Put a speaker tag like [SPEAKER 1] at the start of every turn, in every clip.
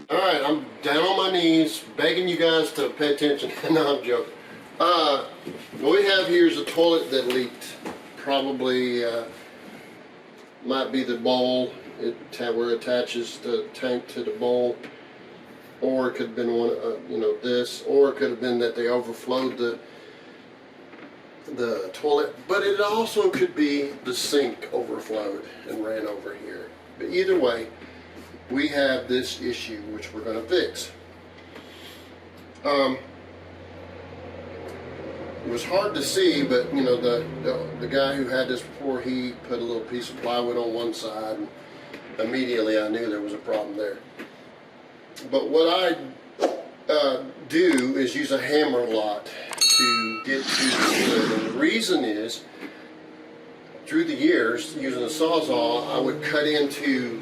[SPEAKER 1] Alright, I'm down on my knees begging you guys to pay attention. No, I'm joking. What we have here is a toilet that leaked. Probably might be the bowl where it attaches the tank to the bowl, or it could have been one, this, or it could have been that they overflowed the toilet. But it also could be the sink overflowed and ran over here. But either way, we have this issue which we're going to fix. It was hard to see, but you know, the guy who had this before, he put a little piece of plywood on one side, and immediately I knew there was a problem there. But what I do is use a hammer a lot to get to the wood, and the reason is, through the years, using a sawzall, I would cut into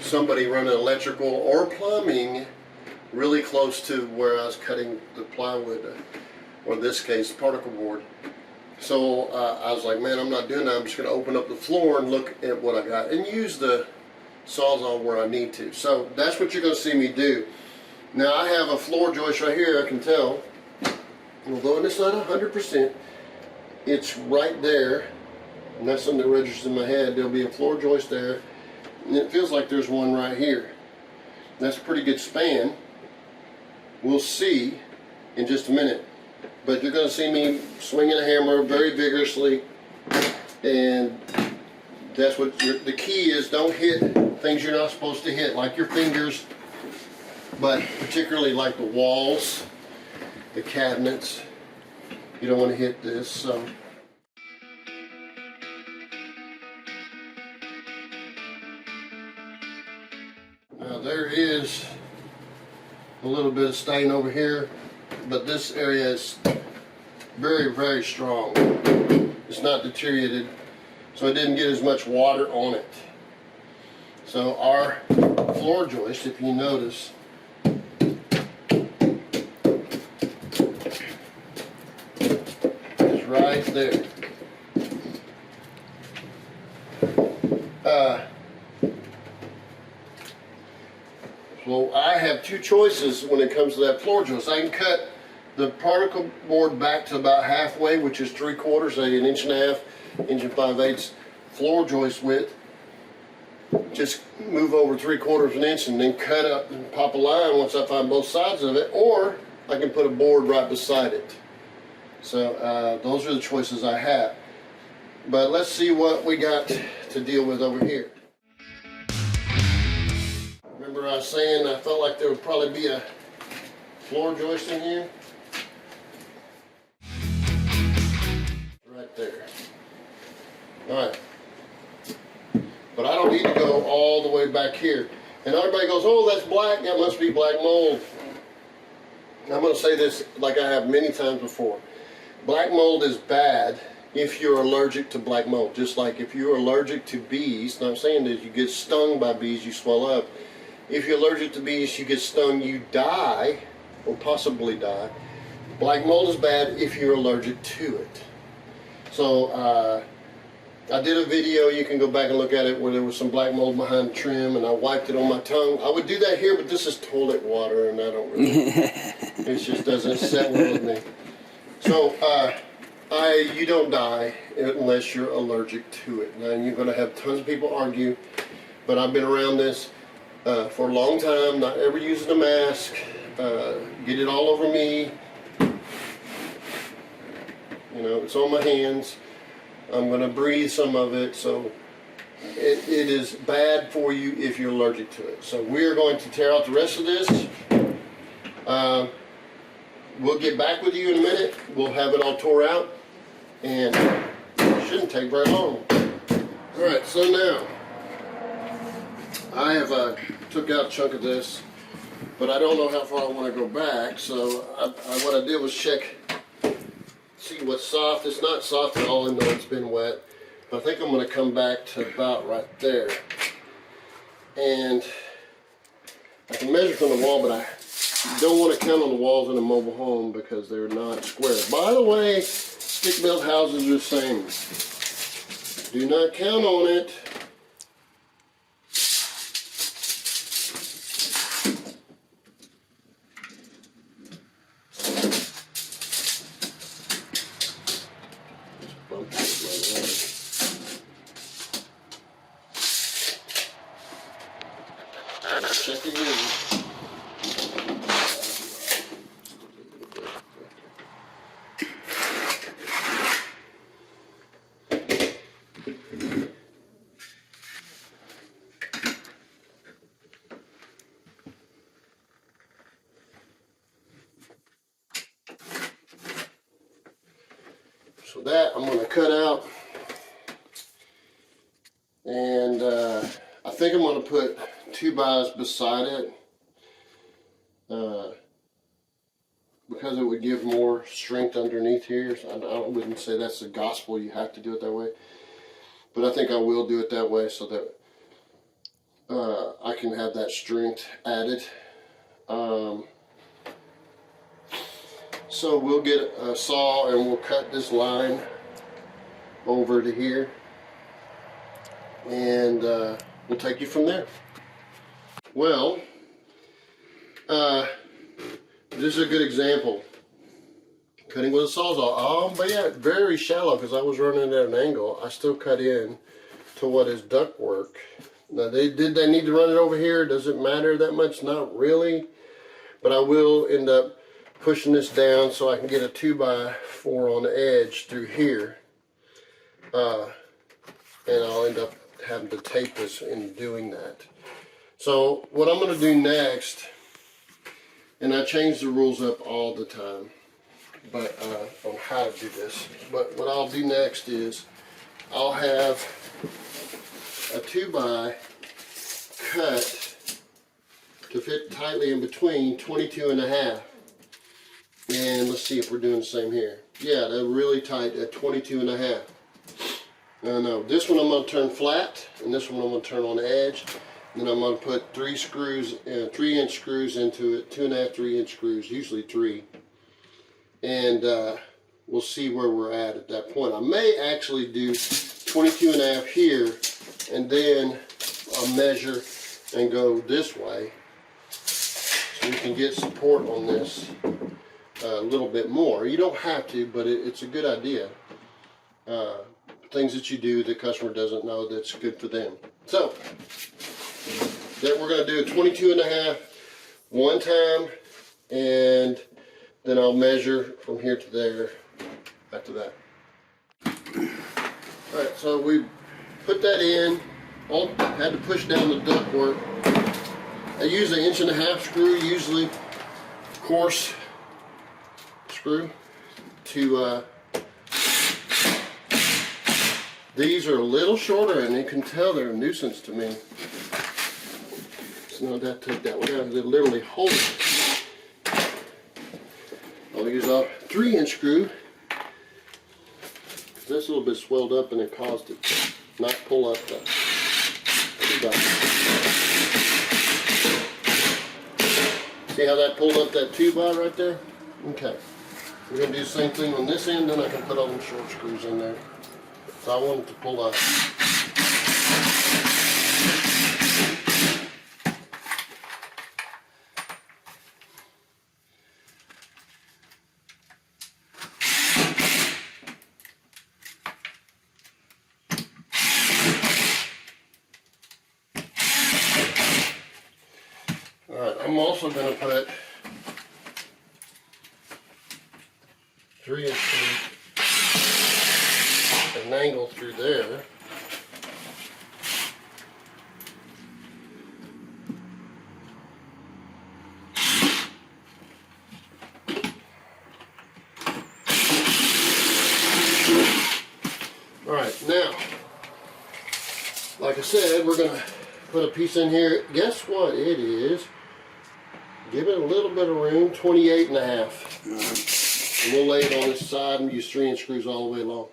[SPEAKER 1] somebody running electrical or plumbing really close to where I was cutting the plywood, or in this case, particle board. So I was like, man, I'm not doing that. I'm just going to open up the floor and look at what I got and use the sawzall where I need to. So that's what you're going to see me do. Now I have a floor joist right here, I can tell. Although it's not 100%, it's right there. And that's something that registers in my head. There'll be a floor joist there. And it feels like there's one right here. That's a pretty good span. We'll see in just a minute. But you're going to see me swinging a hammer very vigorously. And that's what the key is. Don't hit things you're not supposed to hit, like your fingers. But particularly like the walls, the cabinets. You don't want to hit this. So. Now there is a little bit of stain over here, but this area is very, very strong. It's not deteriorated, so it didn't get as much water on it. So our floor joist, if you notice, is right there. So I have two choices when it comes to that floor joist. I can cut the particle board back to about halfway, which is 3/4, an inch and a half, inch and 5/8 floor joist width. Just move over 3/4 of an inch and then cut up and pop a line once I find both sides of it, or I can put a board right beside it. So those are the choices I have. But let's see what we got to deal with over here. Remember I was saying I felt like there would probably be a floor joist in here? Right there. Alright. But I don't need to go all the way back here. And everybody goes, oh, that's black, that must be black mold. I'm going to say this like I have many times before. Black mold is bad if you're allergic to black mold. Just like if you're allergic to bees, and I'm saying that you get stung by bees, you swell up. If you're allergic to bees, you get stung, you die, or possibly die. Black mold is bad if you're allergic to it. So I did a video, you can go back and look at it, where there was some black mold behind the trim, and I wiped it on my tongue. I would do that here, but this is toilet water, and I don't really, it just doesn't set well with me. So you don't die unless you're allergic to it. Now you're going to have tons of people argue, but I've been around this for a long time, not ever using a mask, get it all over me, you know, it's on my hands, I'm going to breathe some of it, so it is bad for you if you're allergic to it. So we're going to tear out the rest of this. We'll get back with you in a minute, we'll have it all tore out, and it shouldn't take very long. Alright, so now I have took out a chunk of this, but I don't know how far I want to go back, so what I did was check, see what's soft. It's not soft at all, even though it's been wet, but I think I'm going to come back to about right there. And I can measure from the wall, but You don't want to count on the walls in a mobile home because they're not square. By the way, stick-built houses are the same. Do not count on it. Check again. So that I'm going to cut out, and I think I'm going to put 2x beside it because it would give more strength underneath here. So I wouldn't say that's the gospel, you have to do it that way, but I think I will do it that way so that I can have that strength added. So we'll get a saw and we'll cut this line over to here, and we'll take you from there. Well, this is a good example. Cutting with a sawzall. But yeah, very shallow because I was running at an angle. I still cut in to what is ductwork. Now, did they need to run it over here? Does it matter that much? Not really. But I will end up pushing this down so I can get a 2x4 on the edge through here. And I'll end up having to tape this in doing that. So what I'm going to do next, and I change the rules up all the time, but on how to do this. But what I'll do next is I'll have a 2x cut to fit tightly in between 22.5. And let's see if we're doing the same here. Yeah, they're really tight at 22.5. No, this one I'm going to turn flat, and this one I'm going to turn on the edge. And then I'm going to put 3 screws, 3-inch screws into it, 2.5 3-inch screws, usually 3. And we'll see where we're at that point. I may actually do 22.5 here, and then I'll measure and go this way, so we can get support on this a little bit more. You don't have to, but it's a good idea. Things that you do the customer doesn't know that's good for them. So then we're going to do a 22.5 one time, and then I'll measure from here to there after that. Alright, so we put that in. Had to push down the ductwork. I use an 1.5 inch screw, usually coarse screw, to these are a little shorter, and you can tell they're a nuisance to me. So now that take that one out, they literally hold it. I'll use a 3-inch screw, because that's a little bit swelled up and it caused it to not pull up the 2x. See how that pulled up that 2x right there? Okay. We're going to do the same thing on this end, then I can put all them short screws in there. So I want it to pull up. Alright, I'm also going to put 3-inch screws, an angle through there. Alright, now, like I said, we're going to put a piece in here. Guess what it is? Give it a little bit of room, 28.5. And we'll lay it on this side and use 3-inch screws all the way along.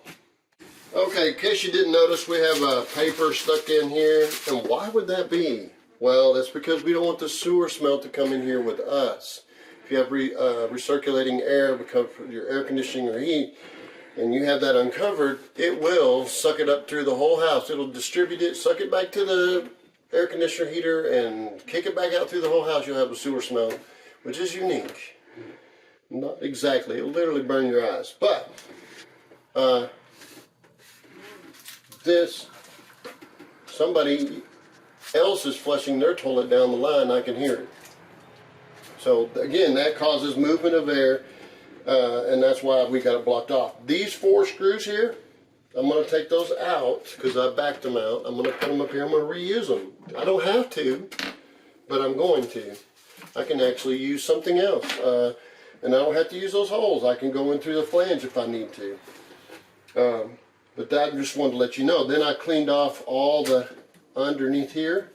[SPEAKER 1] Okay, in case you didn't notice, we have a paper stuck in here. And why would that be? Well, that's because we don't want the sewer smell to come in here with us. if you have recirculating air because of your air conditioning or heat, and you have that uncovered, it will suck it up through the whole house. It'll distribute it, suck it back to the air conditioner heater, and kick it back out through the whole house. You'll have a sewer smell, which is unique. Not exactly. It'll literally burn your eyes. But somebody else is flushing their toilet down the line. I can hear it. So again, that causes movement of air, and that's why we got it blocked off. These 4 screws here, I'm going to take those out because I backed them out. I'm going to put them up here. I'm going to reuse them. I don't have to, but I'm going to. I can actually use something else. And I don't have to use those holes. I can go in through the flange if I need to. But that, I just wanted to let you know. Then I cleaned off all the underneath here.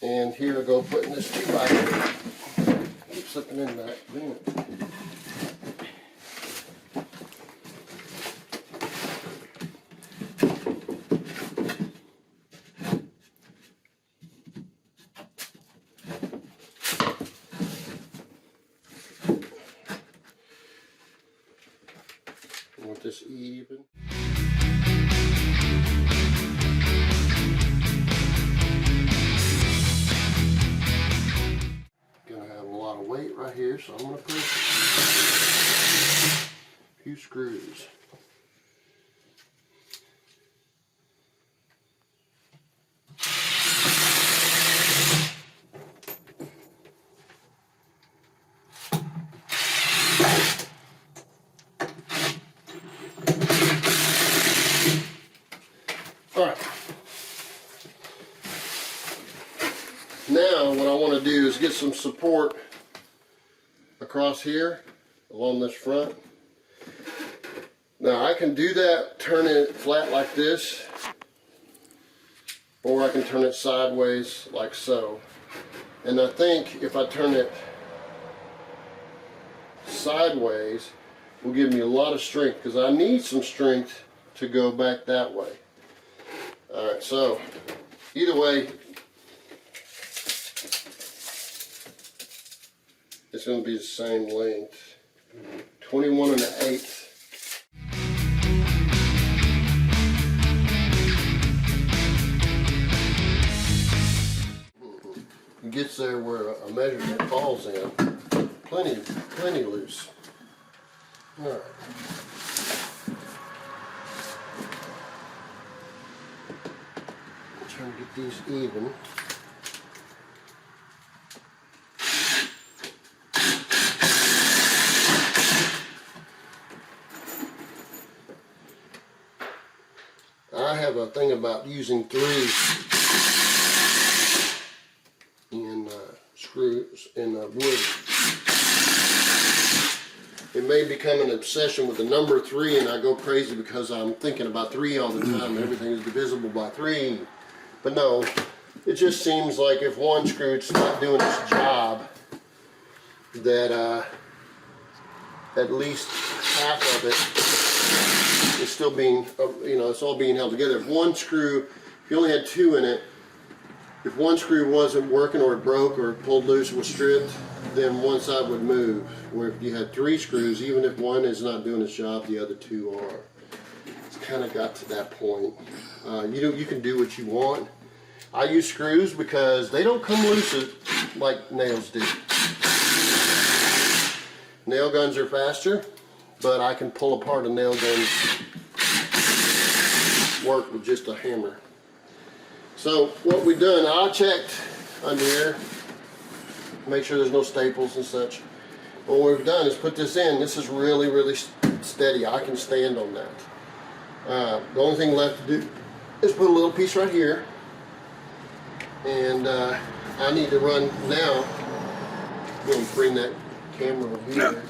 [SPEAKER 1] And here I go putting this 2x. Keep slipping in that. Want this even. Gonna have a lot of weight right here, so I'm gonna put a few screws. Alright, now what I want to do is get some support across here along this front. Now I can do that, turn it flat like this, or I can turn it sideways like so. And I think if I turn it sideways, it will give me a lot of strength, because I need some strength to go back that way. Alright, so either way, it's going to be the same length. 21 1/8. It gets there where a measurement falls in. Plenty loose. Alright. Trying to get these even. I have a thing about using 3 in screws in wood. It may become an obsession with the number 3, and I go crazy because I'm thinking about 3 all the time. Everything is divisible by 3. But no, it just seems like if one screw's not doing its job, that at least half of it is still being, it's all being held together. If one screw, if you only had 2 in it, if one screw wasn't working or it broke or it pulled loose or was stripped, then one side would move. Where if you had 3 screws, even if one is not doing its job, the other 2 are. It's kind of got to that point. You can do what you want. I use screws because they don't come loose like nails do. Nail guns are faster, but I can pull apart a nail gun's work with just a hammer. So what we've done, I checked under here, make sure there's no staples and such. What we've done is put this in. This is really steady. I can stand on that. The only thing left to do is put a little piece right here, and I need to run now. I'm going to bring that camera over here.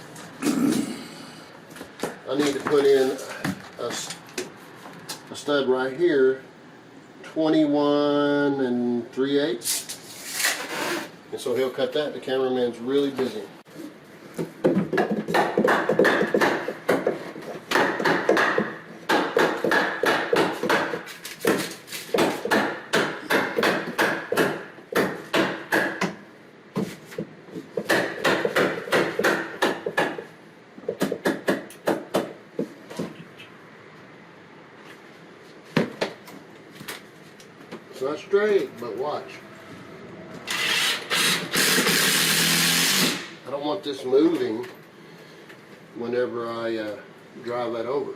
[SPEAKER 1] I need to put in a stud right here, 21 3/8, and so he'll cut that. The cameraman's really busy. not straight, but watch. I don't want this moving whenever I drive that over.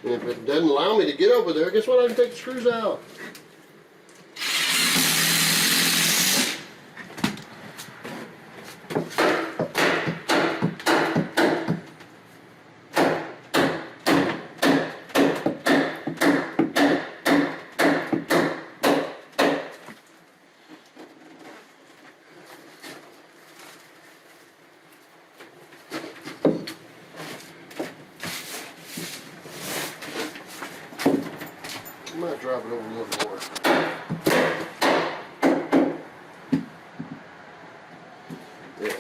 [SPEAKER 1] And if it doesn't allow me to get over there, guess what? I can take the screws out. I might drive it over a little more. Yeah.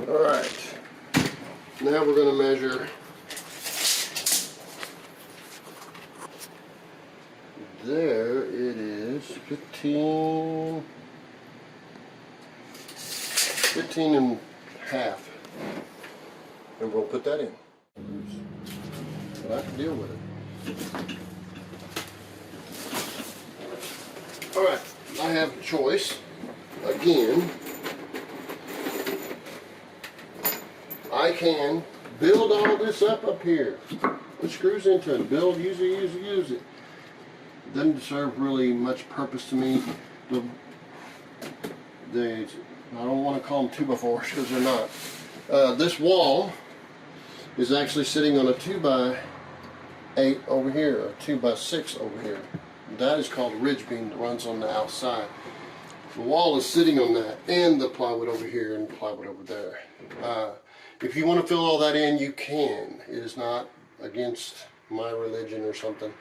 [SPEAKER 1] Alright, now we're going to measure there. It is 15 and a half, and we'll put that in. But I can deal with it. Alright, I have a choice again. I can build all this up here. Put screws into it. Build, use it. Doesn't serve really much purpose to me. I don't want to call them 2x4s because they're not. This wall is actually sitting on a 2x8 over here, or 2x6 over here. That is called a ridge beam that runs on the outside. The wall is sitting on that, and the plywood over here and plywood over there. If you want to fill all that in, you can. It is not against my religion or something.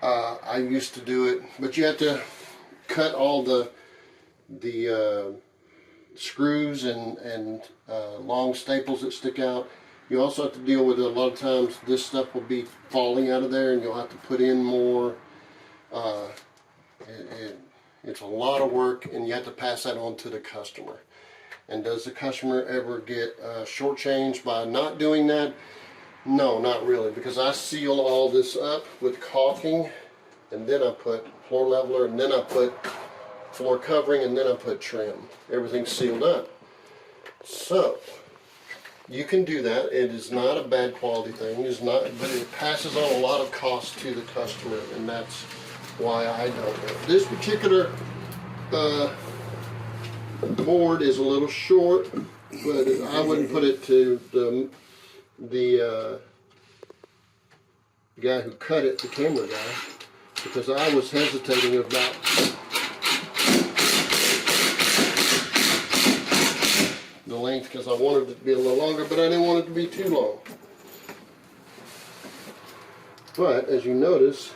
[SPEAKER 1] I used to do it, but you have to cut all the screws and long staples that stick out. You also have to deal with it. A lot of times this stuff will be falling out of there, and you'll have to put in more. It's a lot of work, and you have to pass that on to the customer. And does the customer ever get shortchanged by not doing that? No, not really, because I seal all this up with caulking, and then I put floor leveler, and then I put floor covering, and then I put trim. Everything's sealed up. So you can do that. It is not a bad quality thing. It's not, but it passes on a lot of cost to the customer, and that's why I don't do it. This particular board is a little short, but I wouldn't put it to the guy who cut it, the camera guy, because I was hesitating about the length, because I wanted it to be a little longer, but I didn't want it to be too long. But as you notice,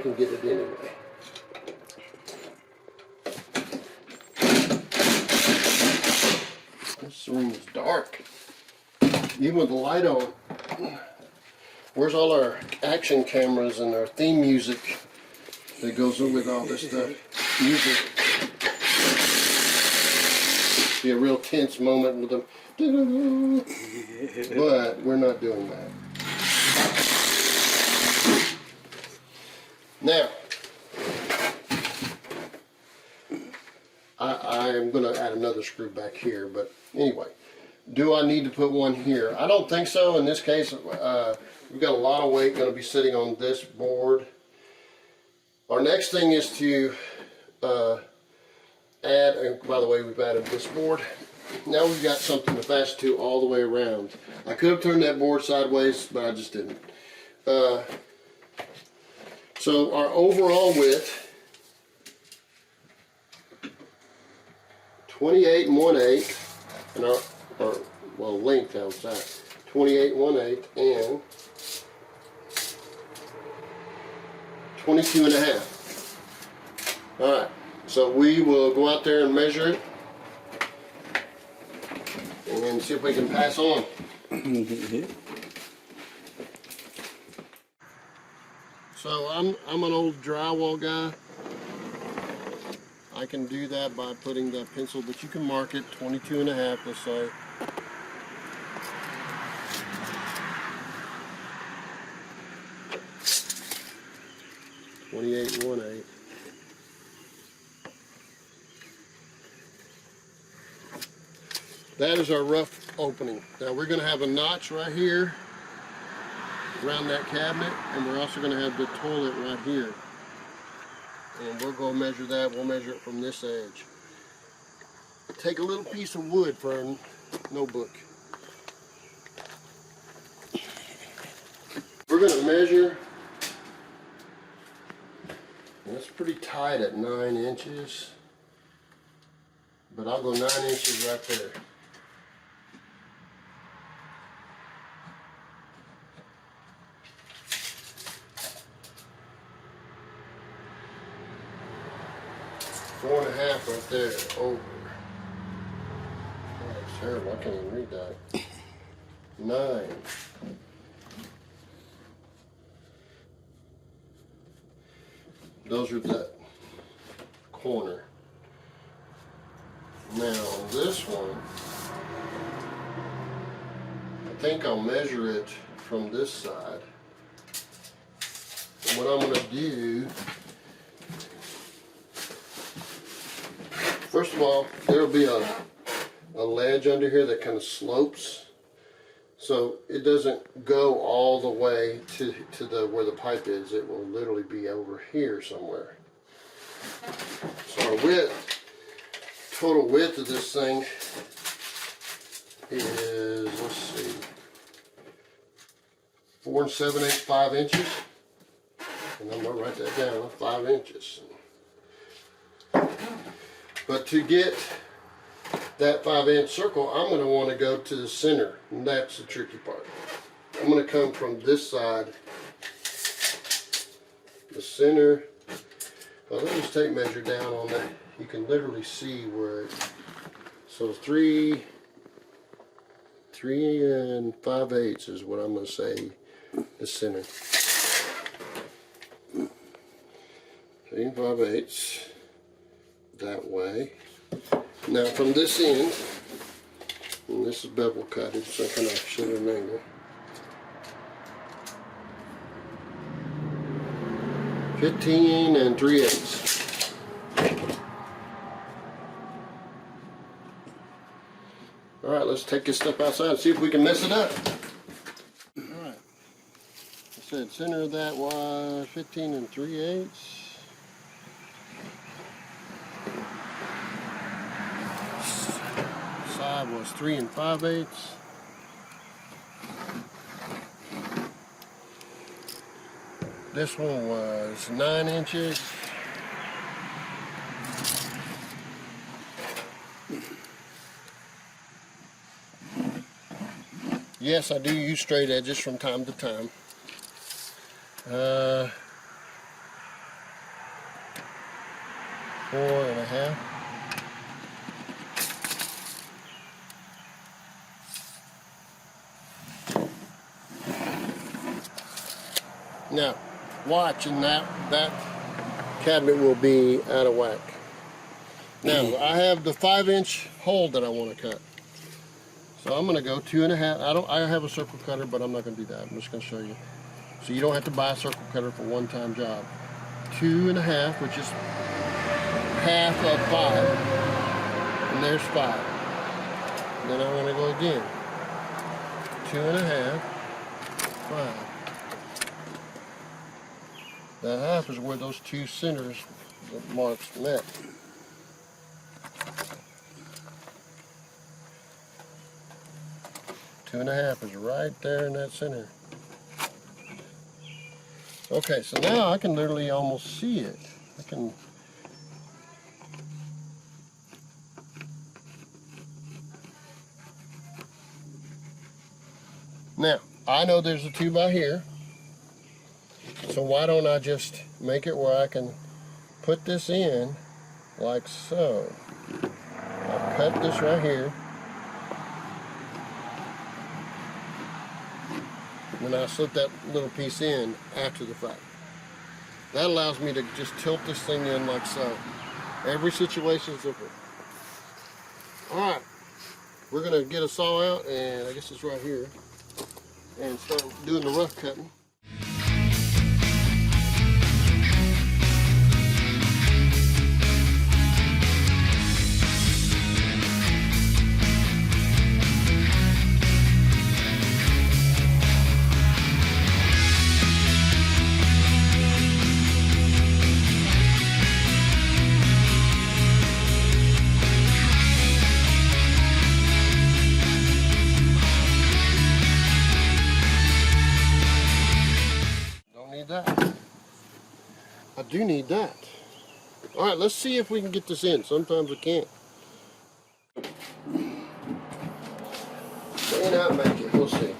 [SPEAKER 1] can get it anyway. This room is dark, even with the light on. Where's all our action cameras and our theme music that goes with all this stuff? Music. Be a real tense moment with them, but we're not doing that. Now, I am going to add another screw back here, but anyway, do I need to put one here? I don't think so. In this case, we've got a lot of weight going to be sitting on this board. Our next thing is to add, and by the way, we've added this board. Now we've got something to fasten to all the way around. I could have turned that board sideways, but I just didn't. So our overall width, 28 1/8, and our well, length outside. 28 1/8 and 22 1/2. All right, so we will go out there and measure it and see if we can pass on. So I'm an old drywall guy. I can do that by putting that pencil, but you can mark it 22 1/2, let's say. (28 1/8). That is our rough opening. Now we're going to have a notch right here around that cabinet, and we're also going to have the toilet right here. And we'll go measure that. We'll measure it from this edge. Take a little piece of wood for a notebook. We're going to measure. That's pretty tight at 9 inches, but I'll go 9 inches right there. Four and a half right there, over. Oh, that's terrible, I can't even read that. 9. Those are that corner. Now this one, I think I'll measure it from this side. And what I'm going to do, first of all, there'll be a ledge under here that kind of slopes, so it doesn't go all the way to the where the pipe is. It will literally be over here somewhere. So our width, total width of this thing is, let's see, 4 7/8, 5 inches. And I'm gonna write that down, 5 inches. But to get that 5-inch circle, I'm going to want to go to the center, and that's the tricky part. I'm going to come from this side, the center. Well, let me just tape measure down on that. You can literally see where it, so 3 5/8 is what I'm going to say the center. 3 5/8 that way. Now from this end, and this is bevel cutted, so I kind of shit at an angle. 15 3/8. All right, let's take this stuff outside and see if we can mess it up. All right, I said center of that was 15 3/8. Side was 3 5/8. This one was 9 inches. Yes, I do use straight edges from time to time. 4 1/2. Now, watch, and that cabinet will be out of whack. Now, I have the 5-inch hole that I want to cut. So I'm going to go 2 1/2. I have a circle cutter, but I'm not going to do that. I'm just going to show you. So you don't have to buy a circle cutter for one-time job. 2 1/2, which is half of 5. And there's 5. And then I'm going to go again. 2 1/2, 5. That half is where those two centers marks met. Two and a half is right there in that center. Okay, so now I can literally almost see it. I can. Now, I know there's a 2x here, so why don't I just make it where I can put this in like so. I'll cut this right here, and I'll slip that little piece in after the fact. That allows me to just tilt this thing in like so. Every situation is different. Alright, we're going to get a saw out, and I guess it's right here, and start doing the rough cutting. That. I do need that. Alright, let's see if we can get this in. Sometimes we can't. May not make it. We'll see.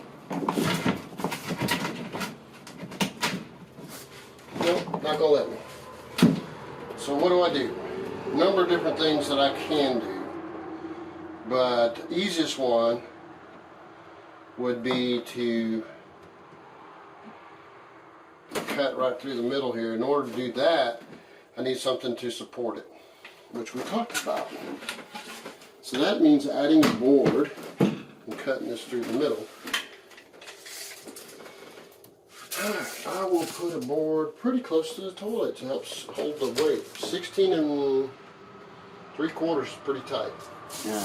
[SPEAKER 1] Nope, not gonna let me. So what do? A number of different things that I can do. But the easiest one would be to cut right through the middle here. In order to do that, I need something to support it, which we talked about. So that means adding a board and cutting this through the middle. I will put a board pretty close to the toilet to help hold the weight. 16 3/4 is pretty tight. Yeah.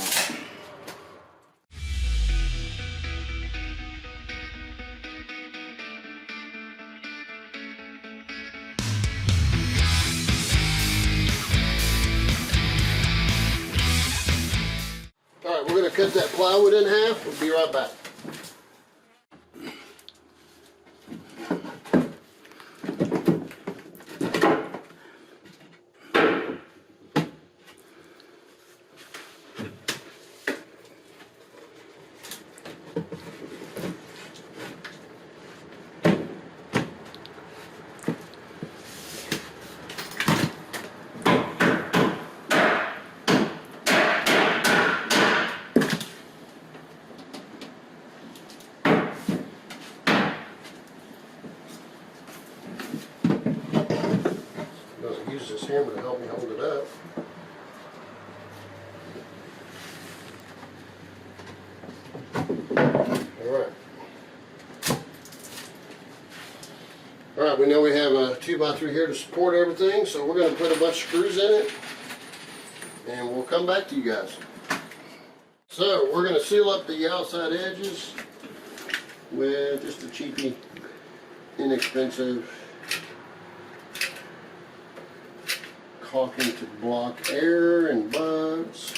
[SPEAKER 1] We're going to cut that plywood in half. We'll be right back. Use this hammer to help me hold it up. Alright. Alright, we know we have a 2x3 here to support everything, so we're going to put a bunch of screws in it, and we'll come back to you guys. So, we're going to seal up the outside edges with just a cheapy, inexpensive caulking to block air and bugs.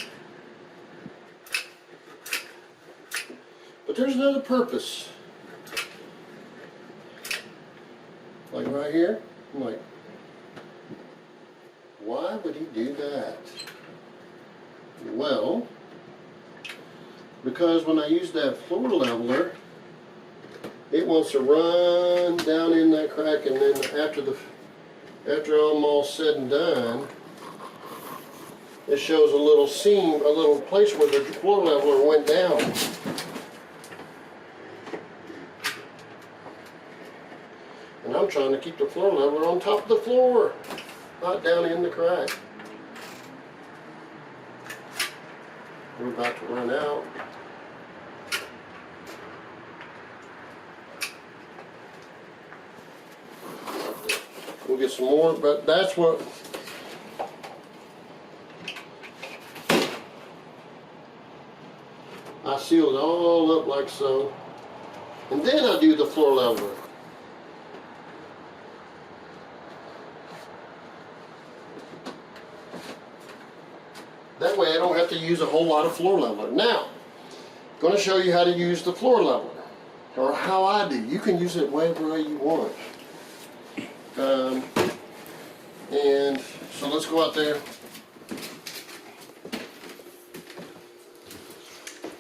[SPEAKER 1] But there's another purpose. Like right here, I'm like, why would he do that? Well, because when I use that floor leveler, it wants to run down in that crack, and then after I'm all said and done, it shows a little seam, a little place where the floor leveler went down. And I'm trying to keep the floor leveler on top of the floor, not down in the crack. We're about to run out. We'll get some more, but that's what I seal it all up like so, and then I do the floor leveler. That way I don't have to use a whole lot of floor leveler. Now, I'm going to show you how to use the floor leveler, or how I do. You can use it wherever you want. And so let's go out there.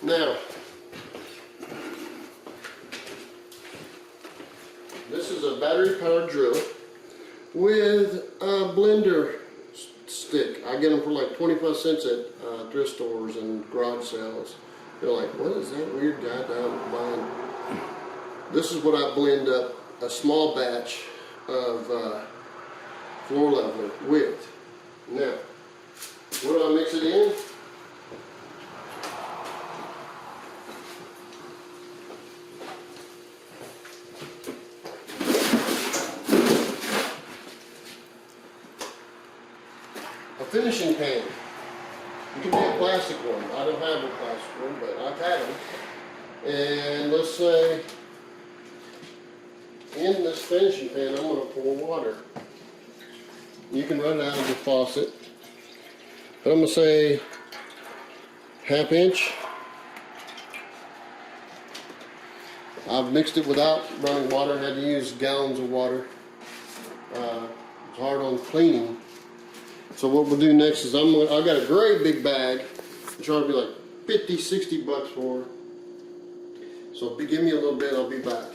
[SPEAKER 1] Now, with a blender stick. I get them for like 25 cents at thrift stores and garage sales. They're like, what is that weird guy down buying? This is what I blend up a small batch of floor leveler with. Now, what do I mix it in? A finishing pan. It can be a plastic one. I don't have a plastic one, but I've had them. And let's say in this finishing pan, I'm going to pour water. You can run it out of the faucet. But I'm going to say ½ inch. I've mixed it without running water. I had to use gallons of water. It's hard on cleaning. So what we'll do next is I've got a great big bag. It's trying to be like 50, 60 bucks for. So give me a little bit, I'll be back.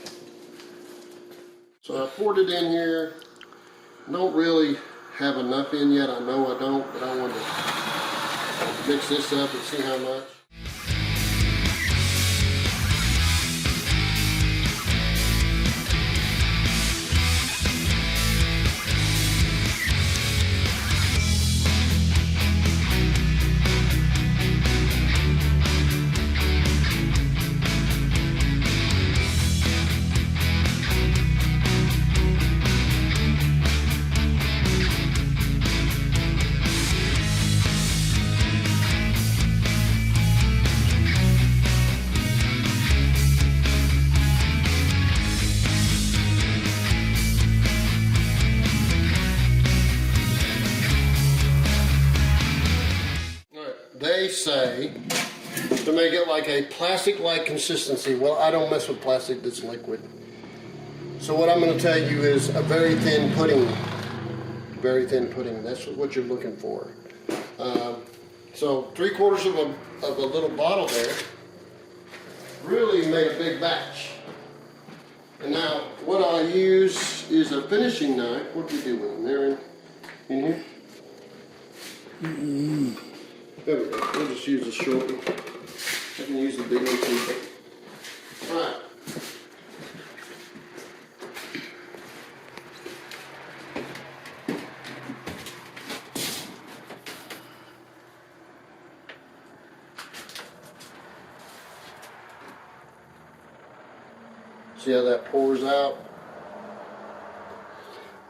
[SPEAKER 1] So I poured it in here. Don't really have enough in yet. I know I don't, but I want to mix this up and see how much. They say to make it like a plastic-like consistency. Well, I don't mess with plastic that's liquid. So what I'm going to tell you is a very thin pudding. Very thin pudding. That's what you're looking for. So 3/4 of a little bottle there really made a big batch. And now what I use is a finishing knife. What do you do with them? They're in here? There we go. We'll just use the short one. I can use the big one too. Alright. See how that pours out?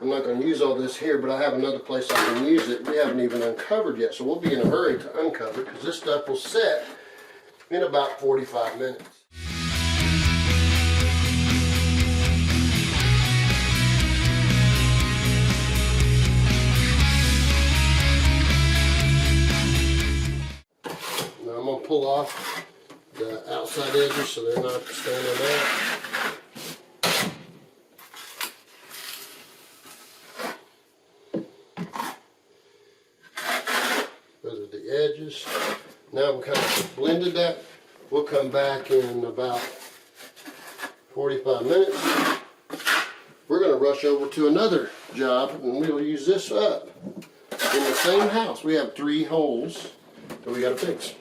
[SPEAKER 1] I'm not going to use all this here, but I have another place I can use it. We haven't even uncovered yet, so we'll be in a hurry to uncover because this stuff will set in about 45 minutes. Now I'm going to pull off the outside edges so they're not standing out. Edges. Now we kind of blended that. We'll come back in about 45 minutes. We're going to rush over to another job and we'll use this up in the same house. We have 3 holes that we got to fix.